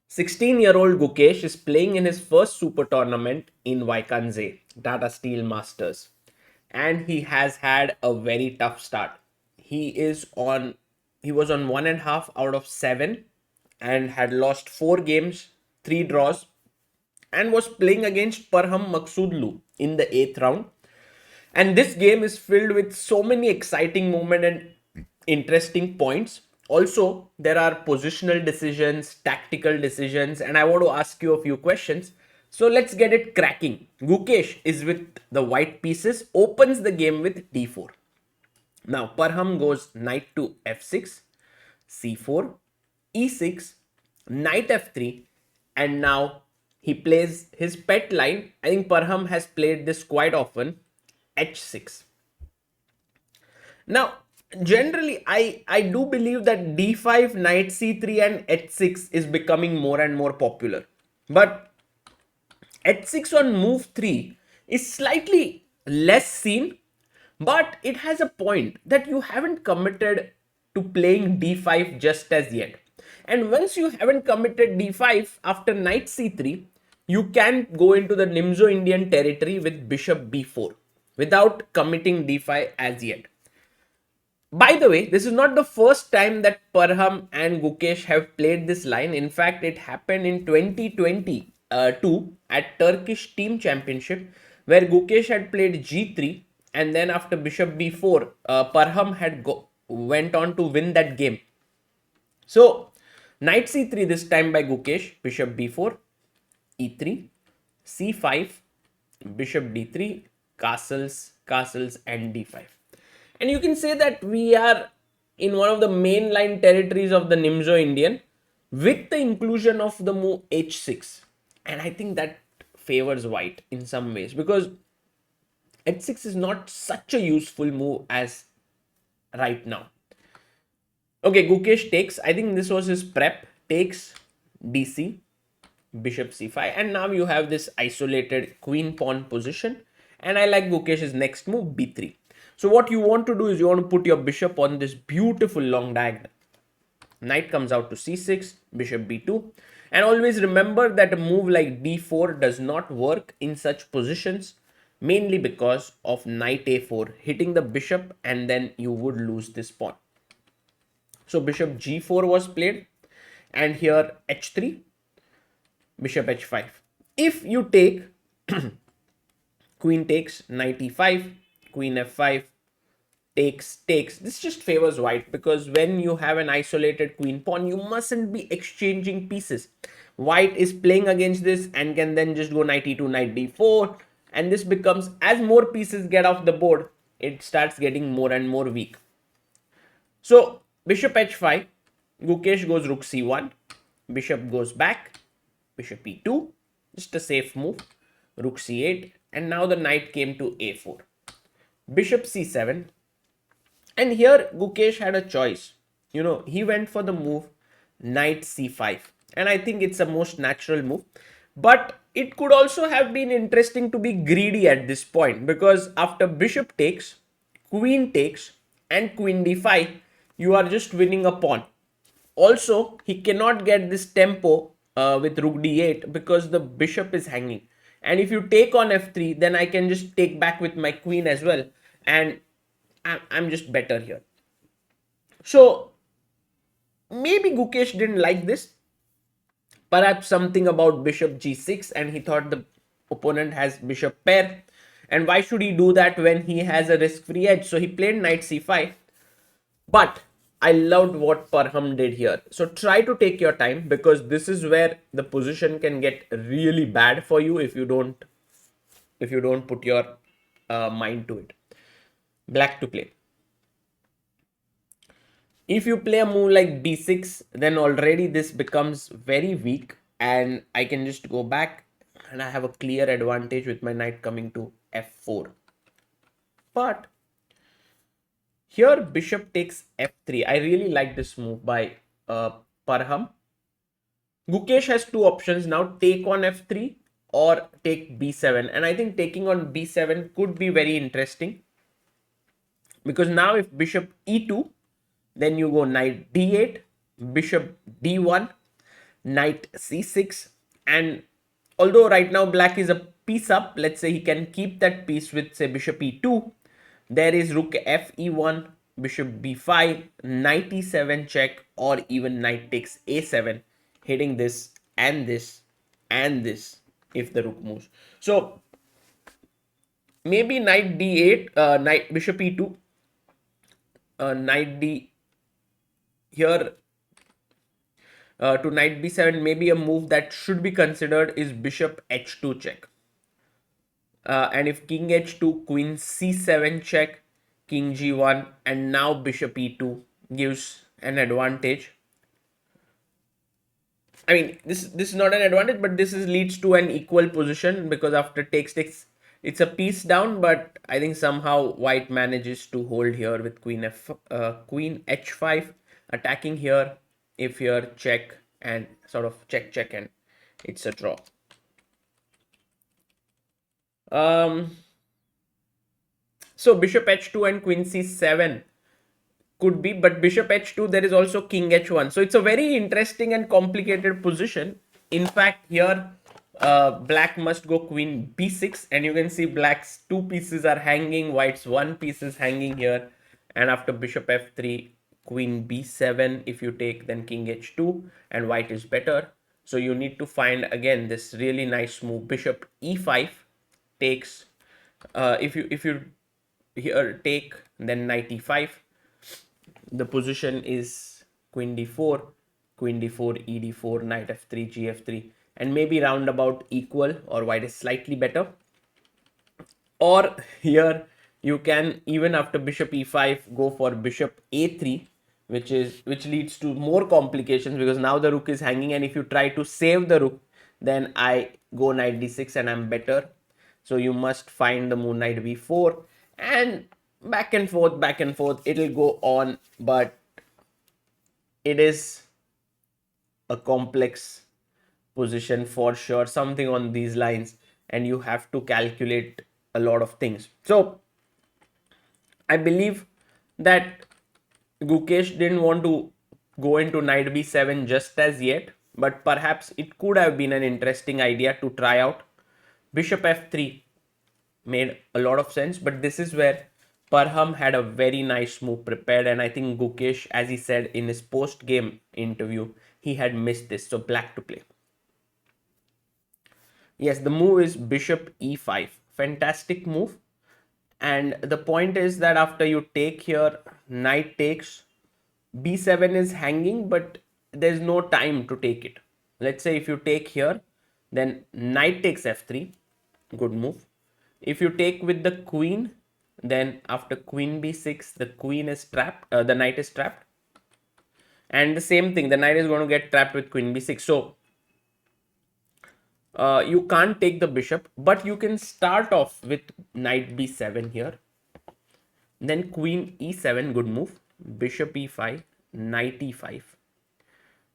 16-year-old Gukesh is playing in his first super tournament in Vaikanze, Tata Steel Masters, and he has had a very tough start. He was on 1.5 out of 7 and had lost 4 games, 3 draws, and was playing against Parham Maghsoodloo in the 8th round. And this game is filled with so many exciting moments and interesting points. Also, there are positional decisions, tactical decisions, and I want to ask you a few questions. So let's get it cracking. Gukesh is with the white pieces, opens the game with d4. Now, Parham goes knight to f6, c4, e6, knight f3, and now he plays his pet line. I think Parham has played this quite often, h6. Now, generally, I do believe that d5, knight c3, and h6 is becoming more and more popular. But h6 on move 3 is slightly less seen, but it has a point that you haven't committed to playing d5 just as yet. And once you haven't committed d5 after knight c3, you can go into the Nimzo Indian territory with bishop b4 without committing d5 as yet. By the way, this is not the first time that Parham and Gukesh have played this line. In fact, it happened in 2022 at Turkish Team Championship, where Gukesh had played g3, and then after bishop b4, Parham had went on to win that game. So, knight c3 this time by Gukesh, bishop b4, e3, c5, bishop d3, castles, and d5. And you can say that we are in one of the mainline territories of the Nimzo Indian with the inclusion of the move h6. And I think that favors white in some ways, because h6 is not such a useful move as right now. Okay, Gukesh takes. I think this was his prep. Takes dc, bishop c5, and now you have this isolated queen pawn position. And I like Gukesh's next move, b3. So what you want to do is you want to put your bishop on this beautiful long diagonal. Knight comes out to c6, bishop b2. And always remember that a move like d4 does not work in such positions, mainly because of knight a4 hitting the bishop, and then you would lose this pawn. So bishop g4 was played, and here h3, bishop h5. If you take queen takes, knight e5, queen f5, takes. This just favors white, because when you have an isolated queen pawn, you mustn't be exchanging pieces. White is playing against this and can then just go knight e2, knight d4, and this becomes, as more pieces get off the board, it starts getting more and more weak. So bishop h5, Gukesh goes rook c1, bishop goes back, bishop e2, just a safe move, rook c8, and now the knight came to a4, bishop c7. And here Gukesh had a choice. He went for the move knight c5, and I think it's a most natural move. But it could also have been interesting to be greedy at this point, because after bishop takes, queen takes, and queen d5, you are just winning a pawn. Also, he cannot get this tempo with rook d8 because the bishop is hanging. And if you take on f3, then I can just take back with my queen as well, and I'm just better here. So maybe Gukesh didn't like this. Perhaps something about bishop g6, and he thought the opponent has bishop pair. And why should he do that when he has a risk-free edge? So he played knight c5. But I loved what Parham did here. So try to take your time, because this is where the position can get really bad for you if you don't put your mind to it. Black to play. If you play a move like b6, then already this becomes very weak, and I can just go back and I have a clear advantage with my knight coming to f4. But here bishop takes f3. I really like this move by Parham. Gukesh has two options now: take on f3 or take b7. And I think taking on b7 could be very interesting, because now if bishop e2, then you go knight d8, bishop d1, knight c6. And although right now black is a piece up, let's say he can keep that piece with say bishop e2. There is rook f e1, bishop b5, knight e7 check, or even knight takes a7, hitting this and this and this if the rook moves. So maybe knight d8, knight bishop e2, knight d here, to knight b7. Maybe a move that should be considered is bishop h2 check. And if king h2, queen c7 check, king g1, and now bishop e2 gives an advantage. I mean, this is not an advantage, but this is leads to an equal position, because after takes it's a piece down. But I think somehow white manages to hold here with queen h5 attacking here. If here check and sort of check and it's a draw. So bishop h2 and queen c7 could be, but bishop h2, there is also king h1. So it's a very interesting and complicated position. In fact, here black must go queen b6, and you can see black's two pieces are hanging, white's one piece is hanging here. And after bishop f3, queen b7, if you take, then king h2, and white is better. So you need to find again this really nice move, bishop e5 takes. If you here take, then knight e5. The position is queen d4, queen d4, e d4, knight f3, g f3, and maybe roundabout equal, or white is slightly better. Or here you can, even after bishop e5, go for bishop a3, which leads to more complications, because now the rook is hanging, and if you try to save the rook, then I go knight d6 and I'm better. So you must find the move knight b4, and back and forth, it'll go on, but it is a complex position for sure, something on these lines, and you have to calculate a lot of things. So I believe that Gukesh didn't want to go into knight b7 just as yet, but perhaps it could have been an interesting idea to try out. Bishop f3 made a lot of sense, but this is where Parham had a very nice move prepared, and I think Gukesh, as he said in his post-game interview, he had missed this. So black to play. Yes, the move is bishop e5. Fantastic move. And the point is that after you take here, knight takes, b7 is hanging, but there's no time to take it. Let's say if you take here, then knight takes f3, good move. If you take with the queen, then after queen b6, the queen is trapped, the knight is trapped. And the same thing, the knight is going to get trapped with queen b6. So you can't take the bishop, but you can start off with knight b7 here. Then queen e7, good move. Bishop e5, knight e5.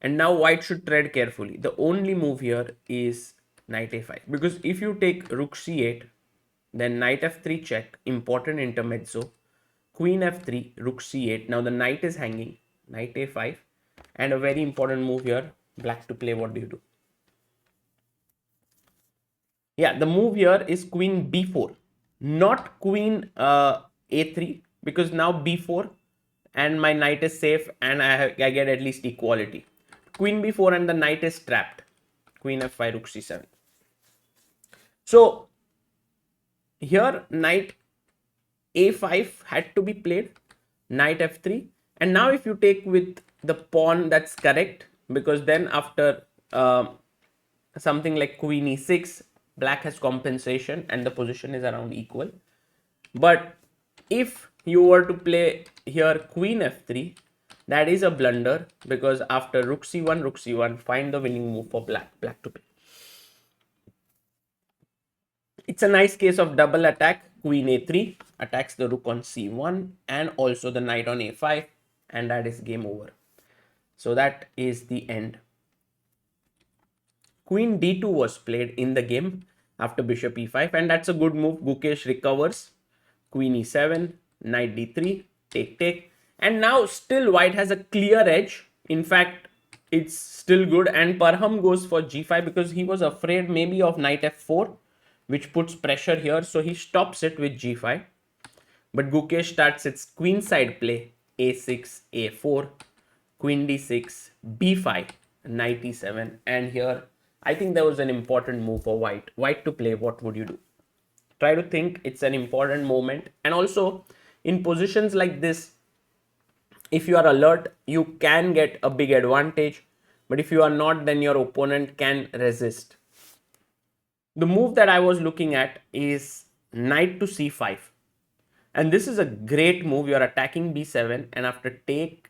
And now white should tread carefully. The only move here is knight a5. Because if you take rook c8, then knight f3 check, important intermezzo. Queen f3, rook c8. Now the knight is hanging, knight a5. And a very important move here, black to play. What do you do? Yeah, the move here is queen b4, not queen a3, because now b4 and my knight is safe, and I get at least equality. Queen b4 and the knight is trapped. Queen f5, rook c7. So here knight a5 had to be played, knight f3, and now if you take with the pawn, that's correct, because then after something like queen e6, black has compensation and the position is around equal. But if you were to play here queen f3, that is a blunder, because after rook c1, find the winning move for black to play. It's a nice case of double attack. Queen a3 attacks the rook on c1 and also the knight on a5, and that is game over. So that is the end. Queen d2 was played in the game after bishop e5, and that's a good move. Gukesh recovers. Queen e7, knight d3, take. And now still white has a clear edge. In fact, it's still good. And Parham goes for g5 because he was afraid maybe of knight f4, which puts pressure here. So he stops it with g5. But Gukesh starts its queenside play, a6, a4, queen d6, b5, knight e7. And here, I think there was an important move for white. White to play, what would you do? Try to think, it's an important moment. And also, in positions like this, if you are alert, you can get a big advantage. But if you are not, then your opponent can resist. The move that I was looking at is knight to c5. And this is a great move. You're attacking b7, and after take,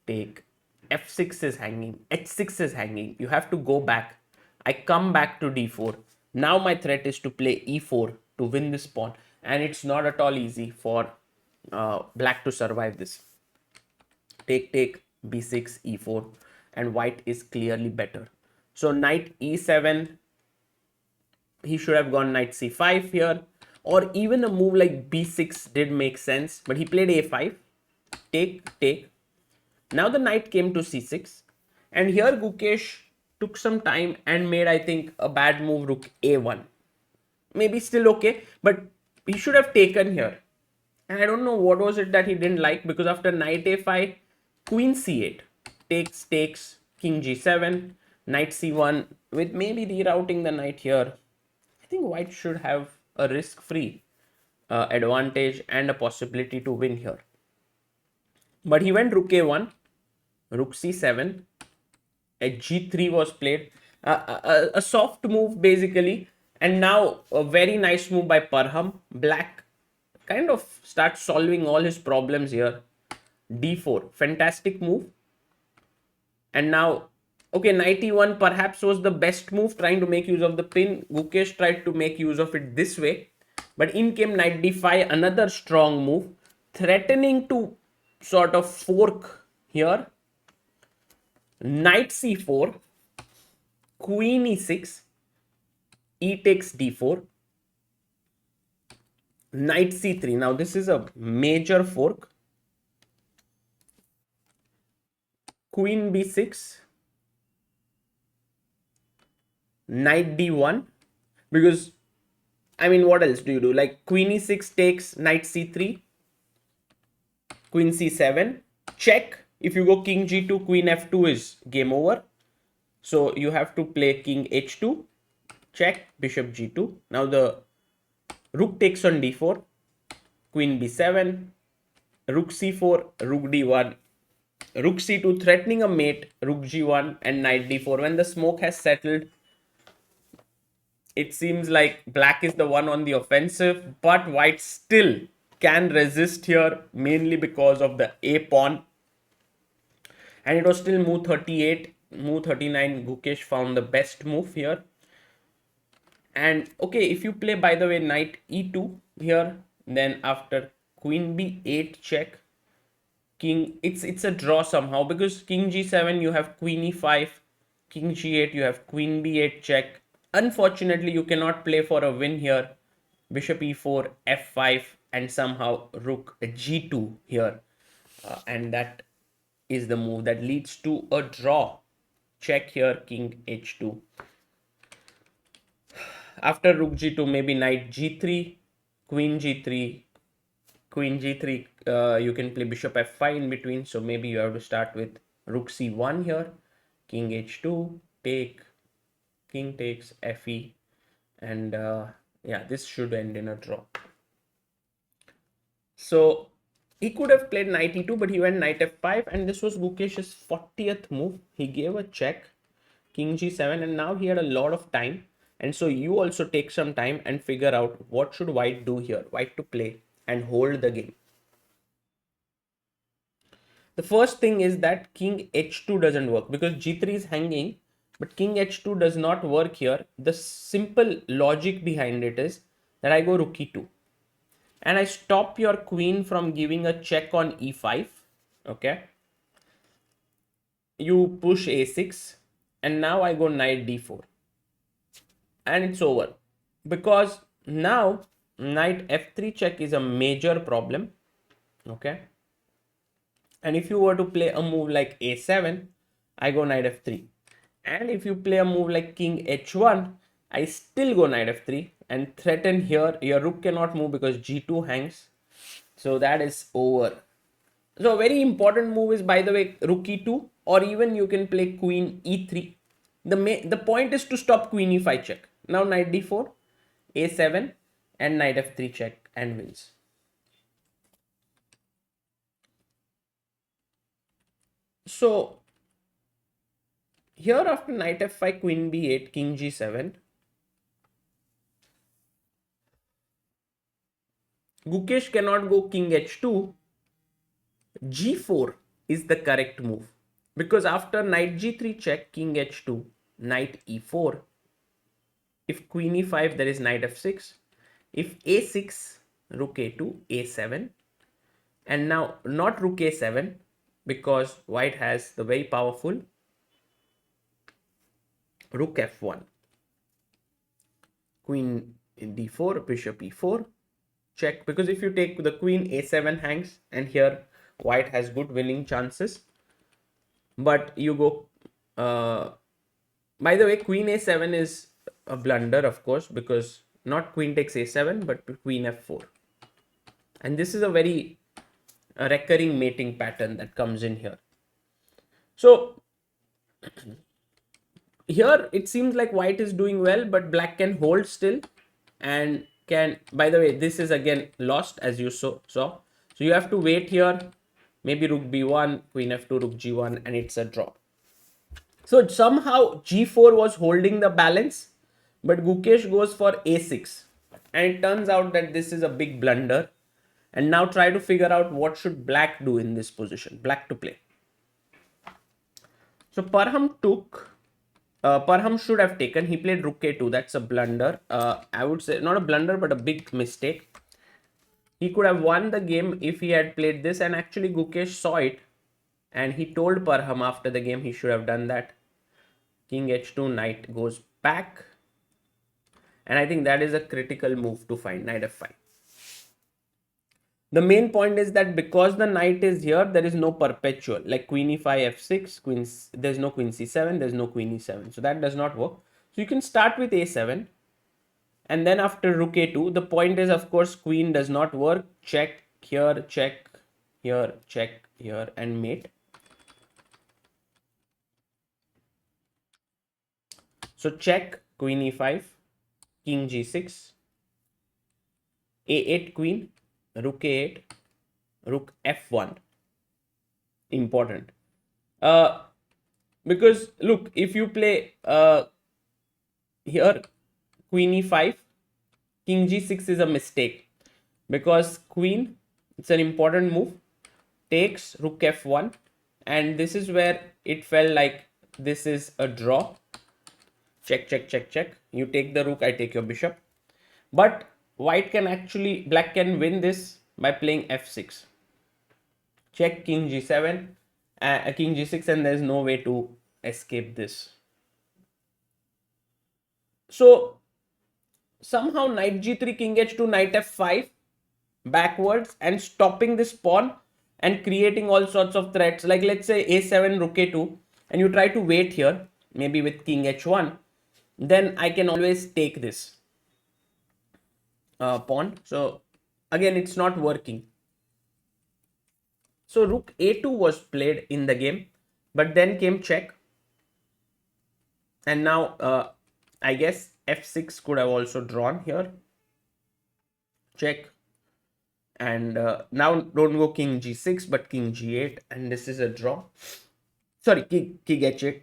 f6 is hanging, h6 is hanging. You have to go back. I come back to d4. Now my threat is to play e4 to win this pawn, and it's not at all easy for black to survive this. Take, b6, e4, and white is clearly better. So knight e7, he should have gone knight c5 here, or even a move like b6 did make sense, but he played a5. Take. Now the knight came to c6, and here Gukesh took some time and made, I think, a bad move, rook a1. Maybe still okay, but he should have taken here. And I don't know what was it that he didn't like, because after knight a5, queen c8, takes, king g7, knight c1, with maybe rerouting the knight here. I think white should have a risk-free advantage and a possibility to win here. But he went rook a1, rook c7, a g3 was played, a soft move basically, and now a very nice move by Parham. Black kind of starts solving all his problems here. d4, fantastic move. And now, okay, knight e1 perhaps was the best move, trying to make use of the pin. Gukesh tried to make use of it this way, but in came knight d5, another strong move, threatening to sort of fork here. Knight c4, queen e6, e takes d4, knight c3. Now this is a major fork. Queen b6, knight d1, because I mean, what else do you do? Like queen e6 takes, knight c3, queen c7, check. If you go king g2, queen f2 is game over. So you have to play king h2, check, bishop g2. Now the rook takes on d4, queen b7, rook c4, rook d1, rook c2, threatening a mate, rook g1, and knight d4. When the smoke has settled, it seems like black is the one on the offensive, but white still can resist here, mainly because of the a pawn. And it was still move 38, move 39. Gukesh found the best move here. And okay, if you play, by the way, knight e2 here, then after queen b8 check, king, it's a draw somehow, because king g7 you have queen e5, king g8 you have queen b8 check. Unfortunately, you cannot play for a win here. Bishop e4, f5, and somehow rook g2 here, and that is the move that leads to a draw. Check here, king h2. After rook g2, maybe knight g3, queen g3, queen g3. You can play bishop f5 in between, so maybe you have to start with rook c1 here, king h2, take, king takes, fe, and yeah, this should end in a draw. So he could have played knight e2, but he went knight f5, and this was Gukesh's 40th move. He gave a check, king g7, and now he had a lot of time. And so you also take some time and figure out what should white do here. White to play and hold the game. The first thing is that king h2 doesn't work because g3 is hanging, but king h2 does not work here. The simple logic behind it is that I go rook e2 and I stop your queen from giving a check on e5. Okay, you push a6, and now I go knight d4, and it's over, because now knight f3 check is a major problem. Okay, and if you were to play a move like a7, I go knight f3. And if you play a move like king h1, I still go knight f3 and threaten here. Your rook cannot move because g2 hangs. So that is over. So a very important move is, by the way, rook e2, or even you can play queen e3. The point is to stop queen e5 check. Now knight d4, a7, and knight f3 check and wins. So here after knight f5, queen b8, king g7, Gukesh cannot go king h2. G4 is the correct move, because after knight g3 check, king h2, knight e4. If queen e5, there is knight f6. If a6, rook a2, a7. And now not rook a7, because white has the very powerful rook f1. Queen d4, bishop e4, check. Because if you take the queen, a7 hangs, and here white has good winning chances. But you go, by the way, queen a7 is a blunder, of course, because not queen takes a7, but queen f4. And this is a very recurring mating pattern that comes in here. So here it seems like white is doing well, but black can hold still and can, by the way, this is again lost, as you saw. So you have to wait here, maybe rook b1, queen f2, rook g1, and it's a draw. So somehow g4 was holding the balance, but Gukesh goes for a6, and it turns out that this is a big blunder. And now try to figure out what should black do in this position, black to play. So Parham should have taken. He played rook a2. That's a blunder. I would say not a blunder, but a big mistake. He could have won the game if he had played this, and actually Gukesh saw it, and he told Parham after the game he should have done that. King h2, knight goes back, and I think that is a critical move to find knight f5. The main point is that because the knight is here, there is no perpetual, like queen e5, f6, there's no queen c7, there's no queen e7. So that does not work. So you can start with a7, and then after rook a2, the point is, of course, queen does not work. Check here, check here, and mate. So check, queen e5, king g6, a8 queen, rook a8, rook f1. Important. Because look, if you play here queen e5, king g6 is a mistake, because queen, it's an important move, takes rook f1, and this is where it felt like this is a draw. Check, check, check, check. You take the rook, I take your bishop. But white can actually, black can win this by playing f6. Check, king g7, king g6, and there's no way to escape this. So somehow knight g3, king h2, knight f5 backwards, and stopping this pawn and creating all sorts of threats. Like let's say a7, rook a2, and you try to wait here, maybe with king h1, then I can always take this pawn. So again, it's not working. So rook a2 was played in the game, but then came check. And now I guess f6 could have also drawn here. Check. And now don't go king g6, but king g8, and this is a draw. Sorry, king h8.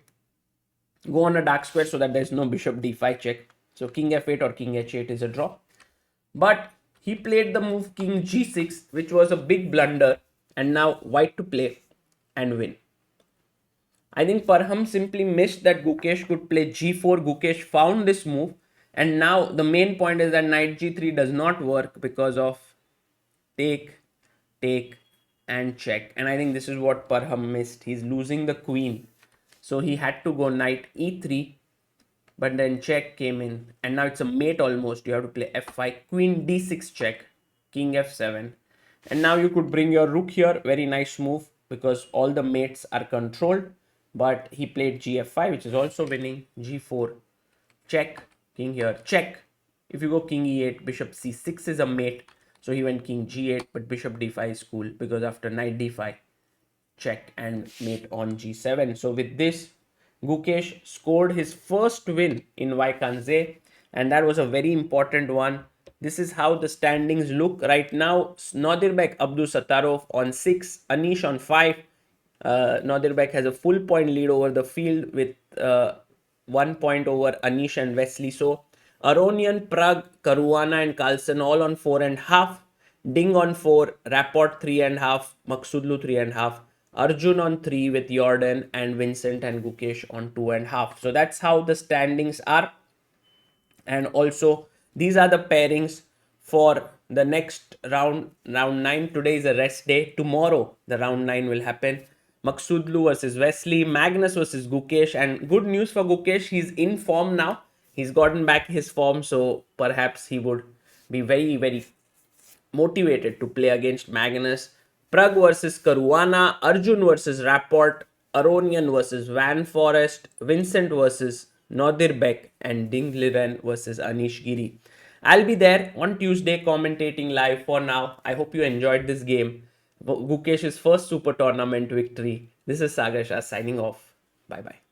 Go on a dark square so that there's no bishop d5 check. So king f8 or king h8 is a draw. But he played the move king g6, which was a big blunder, and now white to play and win. I think Parham simply missed that Gukesh could play g4. Gukesh found this move, and now the main point is that knight g3 does not work because of take, and check. And I think this is what Parham missed. He's losing the queen, so he had to go knight e3, but then check came in, and now it's a mate almost. You have to play f5, queen d6 check, king f7, and now you could bring your rook here. Very nice move, because all the mates are controlled. but he played gf5, which is also winning. G4, check, king here, check. If you go king e8, bishop c6 is a mate. So he went king g8, but bishop d5 is cool because after knight d5, check and mate on g7. So with this, Gukesh scored his first win in Vaikanze, and that was a very important one. This is how the standings look right now. Nodirbek Abdusattarov on 6, Anish on 5. Nodirbek has a full point lead over the field with 1 point over Anish and Wesley. So Aronian, Prague, Caruana, and Carlson all on 4.5. Ding on 4, Rapport 3.5, Maghsoodloo 3.5, Arjun on 3 with Jordan, and Vincent and Gukesh on 2.5. So that's how the standings are. And also, these are the pairings for the next round, round 9. Today is a rest day. Tomorrow, the round 9 will happen. Maghsoodloo versus Wesley, Magnus versus Gukesh. And good news for Gukesh, he's in form now. He's gotten back his form, so perhaps he would be very, very motivated to play against Magnus. Prague versus Caruana, Arjun versus Rapport, Aronian versus Van Forest, Vincent versus Nodirbek, and Dingliren versus Anish Giri. I'll be there on Tuesday commentating live. For now, I hope you enjoyed this game. Gukesh's first super tournament victory. This is Sagar Shah signing off. Bye bye.